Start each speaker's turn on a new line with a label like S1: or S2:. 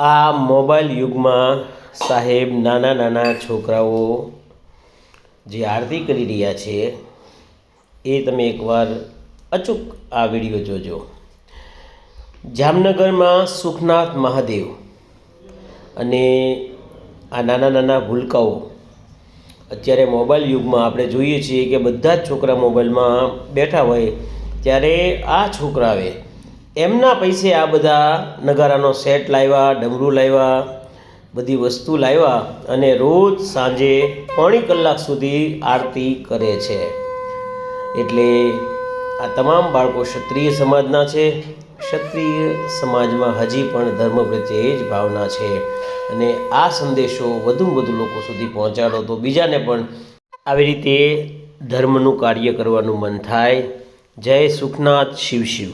S1: આ મોબાઈલ યુગમાં સાહેબ નાના નાના છોકરાઓ જે આરતી કરી રહ્યા છે એ તમે એકવાર અચૂક આ વિડીયો જોજો. જામનગરમાં સુખનાથ મહાદેવ અને આ નાના નાના ભૂલકાઓ અત્યારે મોબાઈલ યુગમાં આપણે જોઈએ છીએ કે બધા જ છોકરા મોબાઈલમાં બેઠા હોય ત્યારે આ છોકરાએ એમના પૈસે આ બધા નગારાનો સેટ લાવ્યા, ડમરું લાવ્યા, બધી વસ્તુ લાવ્યા અને રોજ સાંજે પોણી કલાક સુધી આરતી કરે છે. એટલે આ તમામ બાળકો ક્ષત્રિય સમાજના છે. ક્ષત્રિય સમાજમાં હજી પણ ધર્મ પ્રત્યે જ ભાવના છે અને આ સંદેશો વધુમાં વધુ લોકો સુધી પહોંચાડો તો બીજાને પણ આવી રીતે ધર્મનું કાર્ય કરવાનું મન થાય. જય સુખનાથ, શિવ શિવ.